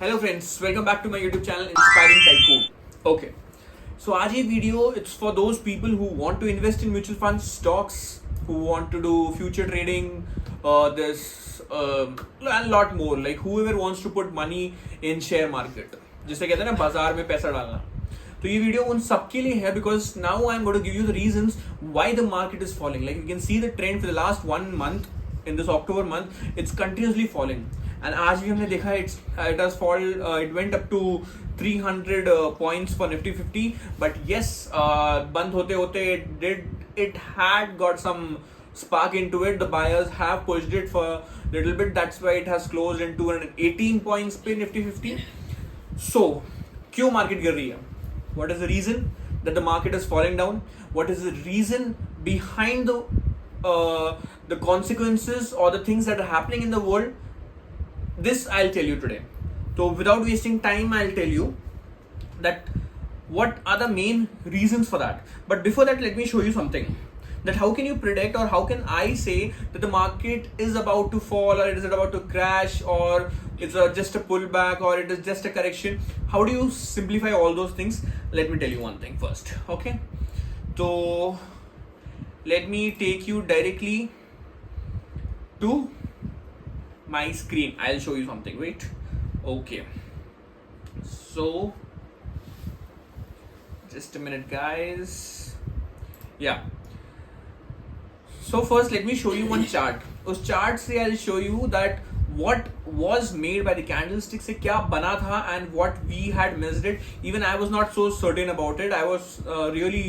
Hello friends, welcome back to my YouTube channel inspiring tycoon. Okay, so आज ये video it's for those people who want to invest in mutual fund stocks, who want to do future trading, this and lot more, like whoever wants to put money in share market, जिसे कहते हैं ना बाजार में पैसा डालना। तो ये वीडियो उन सबके लिए है because now I am going to give you the reasons why the market is falling. Like you can see the trend for the last 1 month, in this October month it's continuously falling, and आज भी हमने देखा it has fall, it went up to 300 points for Nifty 50, but yes, बंद होते होते it had got some spark into it. The buyers have pushed it for a little bit, that's why it has closed in 218 points पे Nifty 50. So क्यों market गिर रही है? What is the reason that the market is falling down? What is the reason behind the consequences or the things that are happening in the world? This I'll tell you today. So without wasting time, I'll tell you that what are the main reasons for that. But before that, let me show you something, that how can you predict, or how can I say that the market is about to fall, or it is about to crash, or it's just a pullback, or it is just a correction. How do you simplify all those things? Let me tell you one thing first. Okay, so let me take you directly to my screen. I'll show you something. Wait. Okay, so just a minute, guys. Yeah, so first let me show you one chart. उस chart से I'll show you that what was made by the candlestick, से क्या बना था, and what we had missed it. Even I was not so certain about it. I was really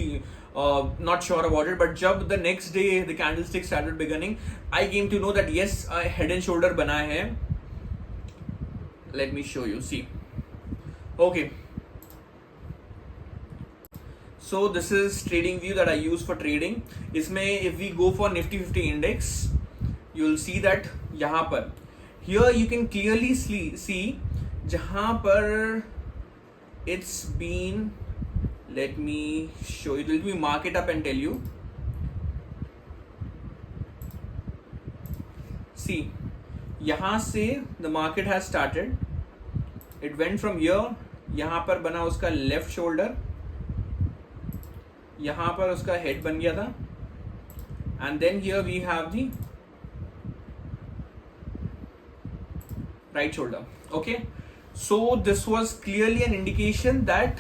not sure about it, but जब the next day the candlestick started beginning, I came to know that yes, head and shoulder बना है. Let me show you. See. Okay. So this is trading view that I use for trading. इसमें if we go for Nifty 50 index, you'll see that यहाँ पर here you can clearly see जहाँ पर it's been, let me show you, let me mark it up and tell you. See, यहाँ से the market has started, it went from here, यहाँ पर बना उसका left shoulder, यहाँ पर उसका head बन गया था, and then here we have the right shoulder. Okay, so this was clearly an indication that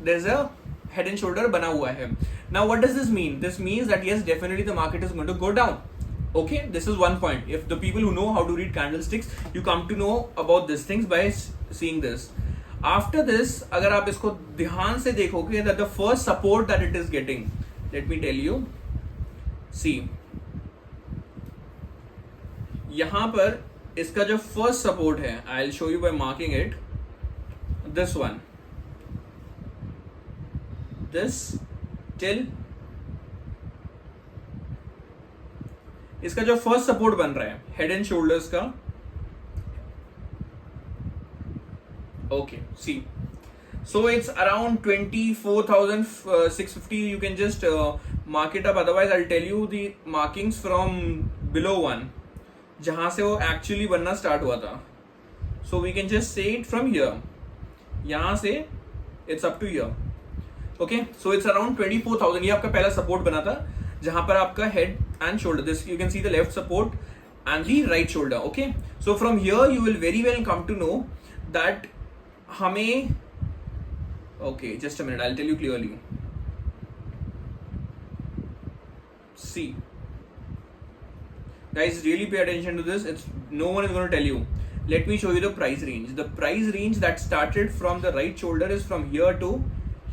there's a head and shoulder बना हुआ है. Now what does this mean? This means that yes, definitely the market is going to go down. Okay, this is one point. If the people who know how to read candlesticks, you come to know about these things by seeing this. After this, अगर आप इसको ध्यान से देखोगे, that the first support that it is getting, let me tell you. See, यहाँ पर इसका जो first support है, I'll show you by marking it. This one, this till इसका जो फर्स्ट सपोर्ट बन रहा है हेड एंड शोल्डर्स का. Okay, see, so it's around 24,650. You can just mark it up, otherwise I will tell you the markings from below 1, जहां से वो actually बनना स्टार्ट हुआ था. So we can just say it from here, यहां से it's up to here. Okay, so it's around 24,000. ये आपका पहला सपोर्ट बना था, जहां पर आपका head and shoulder, this you can see the left support and the right shoulder. Okay, so from here you will very well come to know that हमें, okay just a minute, I will tell you clearly. See guys, really pay attention to this. It's no one is going to tell you. Let me show you the price range. The price range that started from the right shoulder is from here to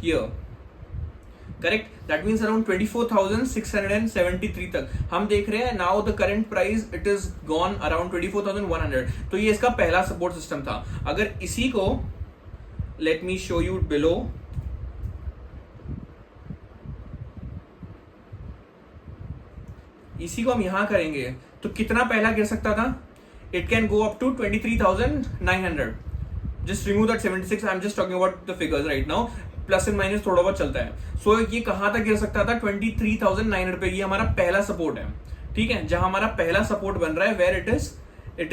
here. Correct? That means around 24,673 तक हम देख रहे हैं. Now the current price it is gone around 24,100. तो ये इसका पहला support system था. अगर इसी को let me show you below. इसी को हम यहां करेंगे तो कितना पहला गिर सकता था? It can go up to 23,900. Just remove that 76. I'm just talking about the figures right now. Plus and minus थोड़ा बहुत चलता है. सो ये कहां तक गिर सकता था? 23,900 पे. ये हमारा पहला सपोर्ट है. ठीक है, जहां हमारा पहला सपोर्ट बन रहा है, where it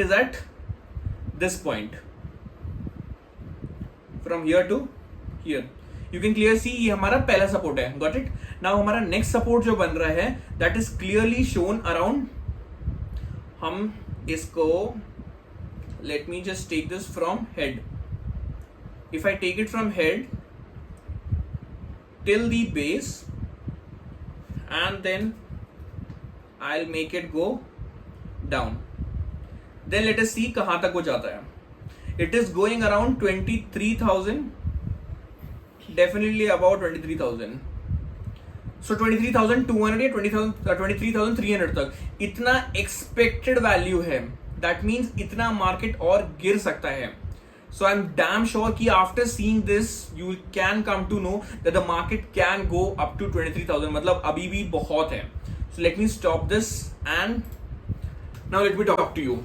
is at this point from here to here. You can clearly see ये हमारा पहला सपोर्ट है. Got it? Now हमारा नेक्स्ट सपोर्ट जो बन रहा है that is clearly shown around. हम इसको let me just take this from head. If I take it from head till the base and then I'll make it go down. Then let us see कहाँ तक वो जाता है. It is going around 23,000, definitely about 23,000. So 23,200 या 23,300 तक इतना expected value है. That means इतना market और गिर सकता है. So I'm damn sure कि after seeing this you can come to know that the market can go up to 23,000. मतलब अभी भी बहुत है. So let me stop this and now let me talk to you.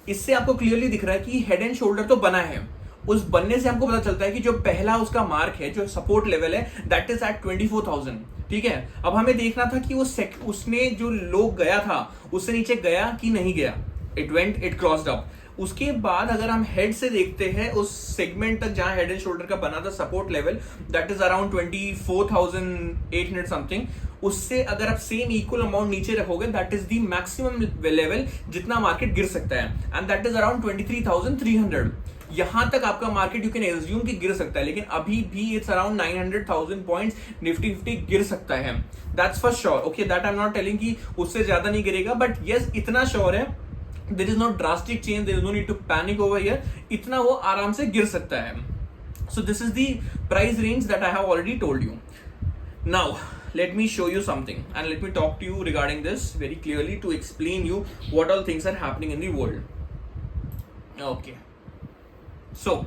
इससे आपको clearly दिख रहा है कि हेड एंड शोल्डर तो बना है. उस बनने से हमको पता चलता है कि जो पहला उसका मार्क है, जो सपोर्ट लेवल है, दैट इज एट 24,000. ठीक है. अब हमें देखना था कि वो उसने जो लो गया था उससे नीचे गया कि नहीं गया. It crossed up. उसके बाद अगर हम हेड से देखते हैं उस सेगमेंट तक जहां हेड एंड शोल्डर का बना था support level, that is around 24,800 something. उससे अगर आप सेम इक्वल अमाउंट नीचे रखोगे that is the maximum level जितना मार्केट गिर सकता है, एंड दैट इज अराउंड 23,300. यहां तक आपका मार्केट यू कैन एज्यूम कि गिर सकता है, लेकिन अभी भी इट्स अराउंड 900,000 पॉइंट्स निफ्टी 50 गिर सकता है. That's for sure. Okay, that I am not telling कि उससे ज्यादा नहीं गिरेगा, बट यस इतना श्योर है. There is no drastic change. There is no need to panic over here. इतना वो आराम से गिर सकता है. So this is the price range that I have already told you. Now let me show you something and let me talk to you regarding this very clearly to explain you what all things are happening in the world. Okay. So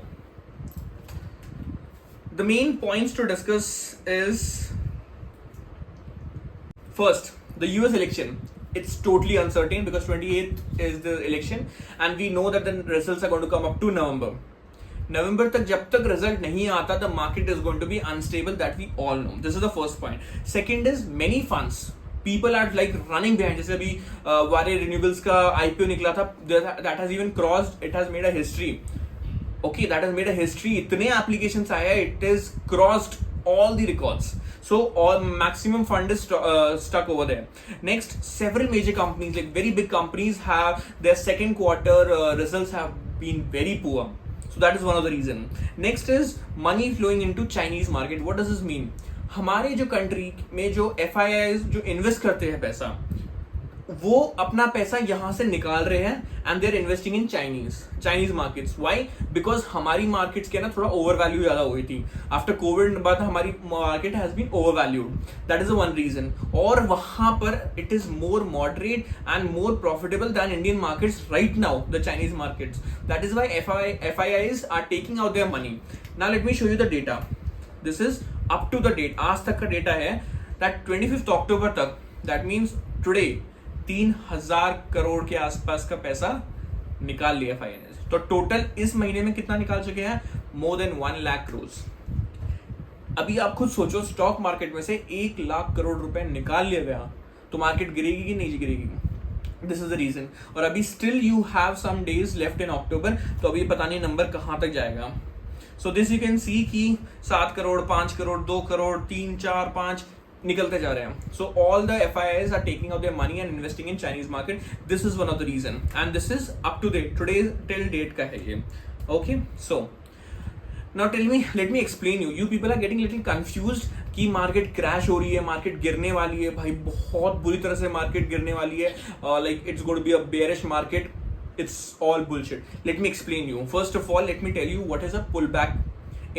the main points to discuss is first the US election. It's totally uncertain because 28th is the election and we know that the results are going to come up to November. November तक जब तक result नहीं आता the market is going to be unstable, that we all know. This is the first point. Second is many funds. People are like running behind. जैसे अभी वारे renewables का IPO निकला था, that has even crossed, it has made a history. Okay, that has made a history. इतने applications आए, it has crossed all the records. So all maximum fund is stuck over there. Next, several major companies, like very big companies, have their second quarter results have been very poor. So that is one of the reason. Next is money flowing into Chinese market. What does this mean? हमारे जो country में जो FIIs जो invest करते हैं पैसा, वो अपना पैसा यहाँ से निकाल रहे हैं and they are investing in Chinese markets. Why? Because हमारी मार्केट्स के ना थोड़ा ओवर वैल्यू ज्यादा हुई थी आफ्टर कोविड. बाद हमारी market has been over valued. That is the one reason. और वहां पर it is more moderate and more profitable than Indian markets right now, the Chinese markets. That is why FIIs are taking out their money. Now let me show you the data. This is up to the date. आज तक का data है that 25 अक्टूबर तक, that means today 3,000 crore के आसपास का पैसा निकाल लिया FIIs. तो टोटल इस महीने में कितना निकाल चुके हैं? More than 1 lakh crore. अभी आप खुद सोचो, स्टॉक मार्केट में से 1 लाख करोड़ रुपए निकाल लिया गया तो मार्केट गिरेगी कि नहीं गिरेगी? This is the reason. और अभी still you have some days left in October, तो अभी पता नहीं नंबर कहां तक जाएगा. So this you can see कि 7 करोड़, 5 करोड़, 2 करोड़, 3, 4, 5 निकलते जा रहे हैं. So all the FIIs are taking out their money and investing in Chinese market. This is one of the reason and this is up to date. Today till date का है ये. Okay, so now tell me, let me explain you people are getting little confused कि market crash हो रही है, market गिरने वाली है. भाई बहुत बुरी तरह से मार्केट गिरने वाली है. Like it's going to be a bearish market. It's all bullshit. Let me explain you. First of all, let me tell you what is a pullback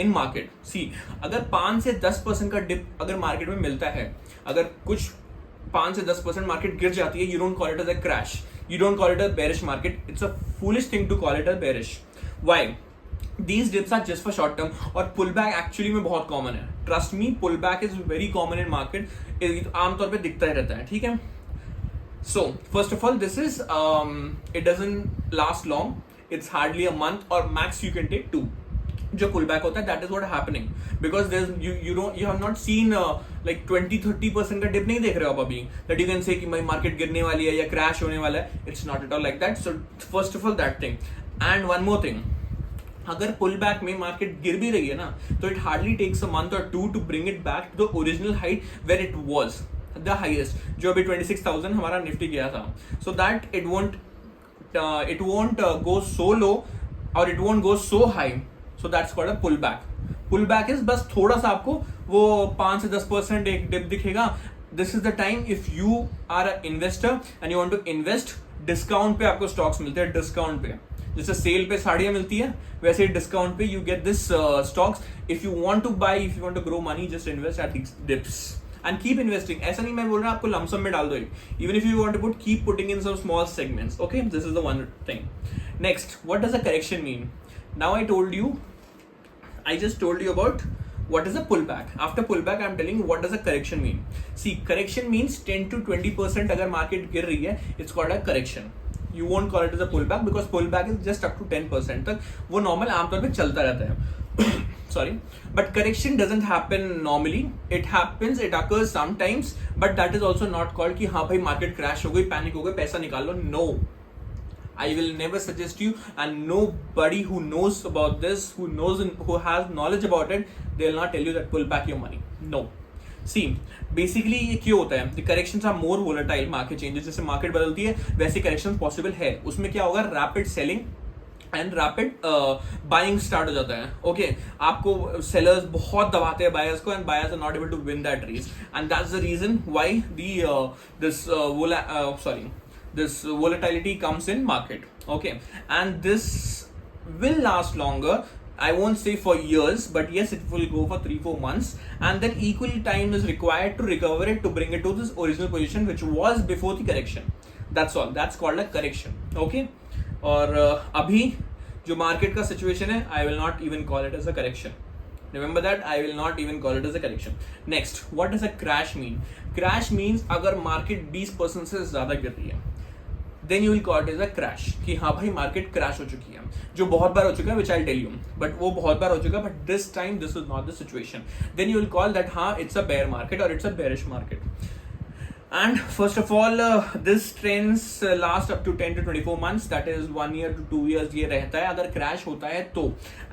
in market. See, अगर 5 से 10% का डिप अगर market में मिलता है, अगर कुछ 5 से 10% मार्केट गिर जाती है, you don't call it as a crash. You don't call it a bearish market. It's a foolish thing to call it a bearish. Why? These dips are just for short term और pullback actually में बहुत common है. Trust me, pullback is very common in market. आमतौर पे दिखता ही रहता है. ठीक है. So first of all, this is it doesn't last long. It's hardly a month or max you can take 2. जो pullback होता है, that is what happening because there's you have not seen like 20-30% का dip नहीं देख रहे हो आप अभी that you can say कि भाई market गिरने वाली है या crash होने वाला है. It's not at all like that. So first of all that thing. And one more thing, अगर पुल बैक में मार्केट गिर भी रही है ना, तो it hardly takes a month और to to bring it back to the original height where it was the highest, जो अभी 26,000 हमारा निफ्टी गया था. So that it won't go so low or it won't go so high. So that's called a pullback. Pullback is बस थोड़ा सा आपको वो 5 से 10% एक डिप दिखेगा. This is the time if you are an investor and you want to invest, discount पे आपको स्टॉक्स मिलते हैं. डिस्काउंट पे जैसे सेल पे साड़ियां मिलती है, वैसे डिस्काउंट पे you get this stocks. If you want to buy, if you want to grow money, just invest at this dips and keep investing. ऐसा नहीं मैं बोल रहा आपको लमसम में डाल दो. Even if you want to put, keep putting in some small segments. Okay, this is the one thing. Next, what does a correction mean? Now I just told you about what is a pullback. After pullback, I'm telling you what does a correction mean. See, correction means 10 to 20% अगर market गिर रही है, it's called a correction. You won't call it as a pullback because pullback is just up to 10% तक. वो normal आमतौर पे चलता रहता है. Sorry, but correction doesn't happen normally. It happens, it occurs sometimes, but that is also not called कि हाँ भाई market crash हो गई, panic हो गई, पैसा निकाल लो. No, I will never suggest you, and nobody who knows about this, who has knowledge about it, they will not tell you that pull back your money. No. See, basically ये क्यों होता है? The corrections are more volatile market changes. जैसे market बदलती है, वैसे corrections possible है. उसमें क्या होगा? Rapid selling and rapid buying start हो जाता है. ओके, आपको सेलर्स बहुत दबाते हैं बायर्स को, and buyers are not able to win that race, and that's the reason why this volatility comes in market. Okay, and this will last longer. I won't say for years, but yes, it will go for 3-4 months, and then equal time is required to recover it, to bring it to this original position which was before the correction. That's all. That's called a correction. Okay. और अभी जो market का situation है, I will not even call it as a correction. Remember that, I will not even call it as a correction. Next, what does a crash mean? Crash means अगर market 20% से ज्यादा गिर रही है, then you will call it as a crash, कि हाँ भाई market crash हो चुकी है, जो बहुत बार हो चुका है, which I tell you. But वो बहुत बार हो चुका है, but this time this is not the situation. Then you will call that हाँ इट्स अ बेयर मार्केट और it's a bearish market. And first of all, this trends last up to 10 to 24 months. That is 1 year to 2 years ये रहता है अगर crash होता है तो.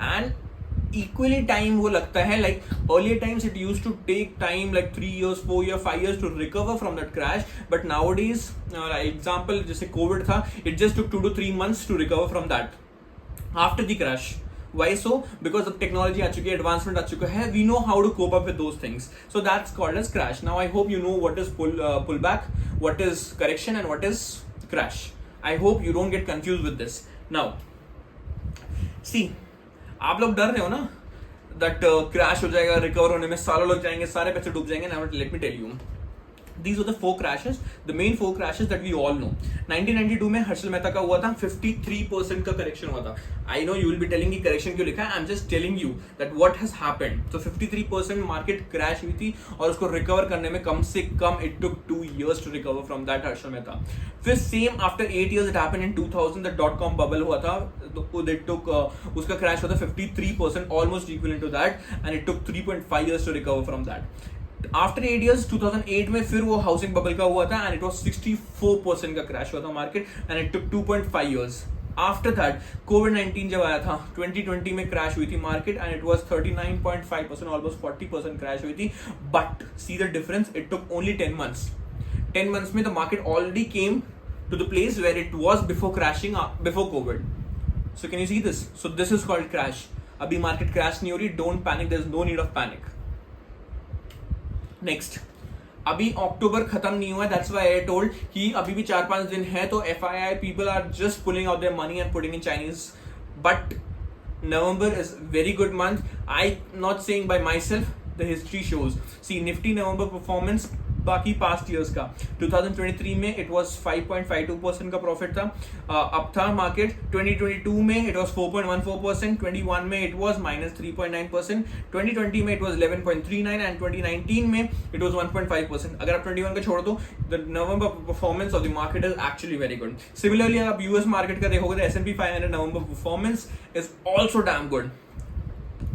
And equally time वो लगता है, like earlier times it used to take time like 3 years, 4 years, 5 years to recover from that crash. But nowadays, example जैसे COVID था, it just took 2 to 3 months to recover from that after the crash. Why so? Because of technology आ चुकी है, advancement आ चुका है, we know how to cope up with those things. So that's called as crash. Now I hope you know what is pullback, what is correction, and what is crash. I hope you don't get confused with this. Now, see, आप लोग डर रहे हो ना that crash हो जाएगा, recover होने में सालों लग जाएंगे, सारे पैसे डूब जाएंगे. Now let me tell you. These were the 4 crashes, the main 4 crashes that we all know. 1992 में हर्षल मेहता का हुआ था, 53% का करेक्शन हुआ था. I know you will be telling कि करेक्शन क्यों लिखा है. I'm just telling you that what has happened. So 53% market crash हुई थी और उसको रिकवर करने में कम से कम it took 2 years to recover from that Harshal Mehta. फिर same after 8 years it happened in 2000, the .com bubble हुआ था. It took उसका क्रैश हुआ था 53%, almost equivalent to that, and it took 3.5 years to recover from that. After 8 years 2008 में फिर वो housing bubble का हुआ था, एंड इट वाज 64% का क्रैश हुआ था market, and it took 2.5 years. After that कोविड-19 जब आया था 2020 में क्रैश हुई थी market, and it was 39.5%, almost 40% crash हुई थी. But see the difference, it took only 10 months. 10 months में the market already came to the place where it was before crashing, before Covid. So can you see this? So this is called crash. अभी market crash नहीं हो रही, don't panic, there is no need of panic. Next, अभी October खत्म नहीं हुआ, that's why I told कि अभी भी 4-5 दिन है, तो FII people are just pulling out their money and putting in Chinese. But November is very good month. I not saying by myself, the history shows. See, Nifty November performance बाकी past years का 2023 में it was 5.52% का profit था. अब था market 2022 में it was 4.14%, 21 में it was -3.9%, 2020 में इट वाज 11.39 एंड 2019 में इट वाज 1.5%. अगर आप 21 का छोड़ दो, the November performance of the market is actually very good. Similarly अगर आप यूएस मार्केट का देखोगे तो S&P 500 November performance is also damn good.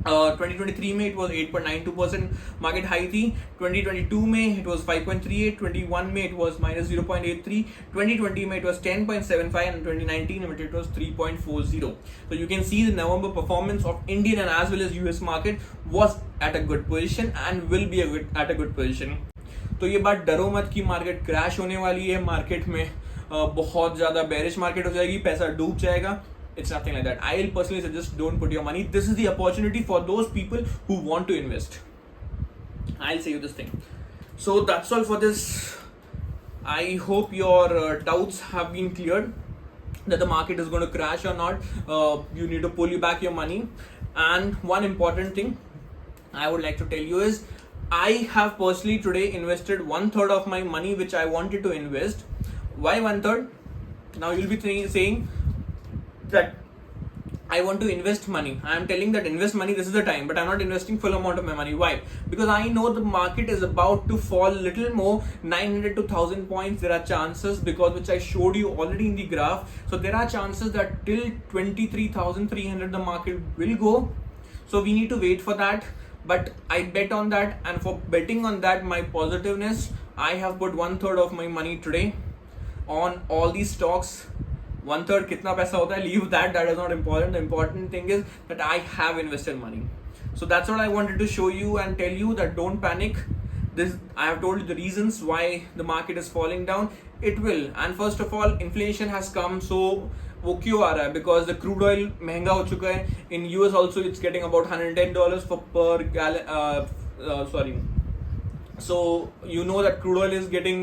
2023 में it was 8.92% मार्केट हाई थी. 2022 में it was 5.38, 21 में it was minus 0.83, 2020 में it was 10.75 and 2019 में it was 3.40. So you can see the November performance of Indian and as well as US market was at a good position and will be at a good position. तो ये बात डरो मत कि market crash होने वाली है, market में बहुत ज़्यादा बेरिश मार्केट हो जाएगी, पैसा डूब जाएगा. It's nothing like that. I'll personally suggest don't put your money. This is the opportunity for those people who want to invest. I'll say you this thing. So that's all for this. I hope your doubts have been cleared that the market is going to crash or not. You need to pull back your money. And one important thing I would like to tell you is I have personally today invested 1/3 of my money which I wanted to invest. Why 1/3? Now you'll be saying that I want to invest money. I am telling that invest money, this is the time, but I'm not investing full amount of my money. Why? Because I know the market is about to fall little more, 900 to 1000 points. There are chances, because which I showed you already in the graph. So there are chances that till 23,300 the market will go. So we need to wait for that. But I bet on that, and for betting on that, my positiveness, I have put 1/3 of my money today on all these stocks. 1/3 कितना पैसा होता है, leave that is not important. The important thing is that I have invested money. So that's what I wanted to show you and tell you that don't panic. This I have told you the reasons why the market is falling down. It will. And first of all, inflation has come. So वो क्यों आ रहा है? Because the crude oil महंगा हो चुका है. In US also it's getting about $110 per gallon. So you know that crude oil is getting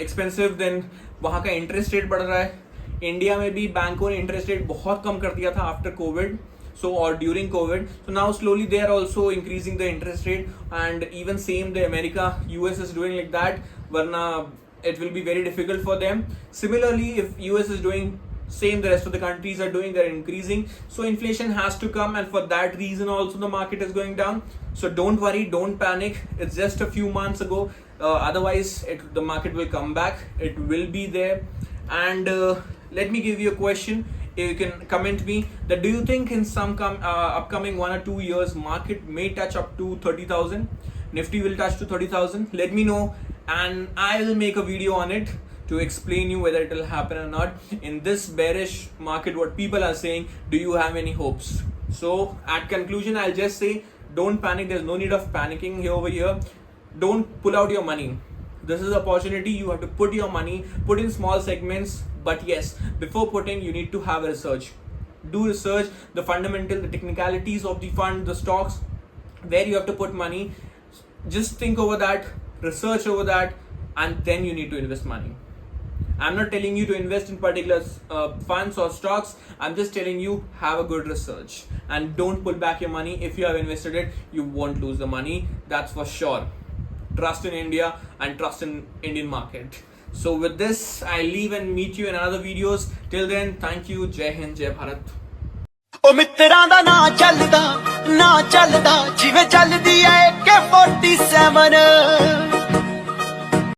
expensive. Then वहाँ का interest rate बढ़ रहा है. इंडिया में भी बैंकों ने इंटरेस्ट रेट बहुत कम कर दिया था आफ्टर कोविड, सो और during COVID. So now slowly they are also increasing the interest rate, and even same the America, US is doing like that, वरना it will be very difficult for them. Similarly, if US is doing same, the rest of the countries are doing, they're increasing. So inflation has to come, and for that reason also the market is going down. So don't worry, don't panic. It's just a few months ago. Otherwise, the market will come back. It will be there. And let me give you a question. You can comment me that do you think in some upcoming 1 or 2 years market may touch up to 30,000? Nifty will touch to 30,000? Let me know, and I will make a video on it to explain you whether it will happen or not. In this bearish market, what people are saying, do you have any hopes? So at conclusion, I'll just say don't panic. There's no need of panicking over here. Don't pull out your money. This is an opportunity. You have to put your money, put in small segments. But yes, before putting, you need to have research. Do research, the fundamental, the technicalities of the fund, the stocks, where you have to put money. Just think over that, research over that, and then you need to invest money. I'm not telling you to invest in particular funds or stocks. I'm just telling you, have a good research. And don't pull back your money. If you have invested it, you won't lose the money. That's for sure. Trust in India and trust in Indian market. So with this, I leave and meet you in another videos. Till then, thank you. Jai Hind, Jai Bharat. ਉਹ ਮਿੱਤਰਾਂ ਦਾ ਨਾਂ ਚੱਲਦਾ ਜਿਵੇਂ ਚੱਲਦੀ ਐ AK-47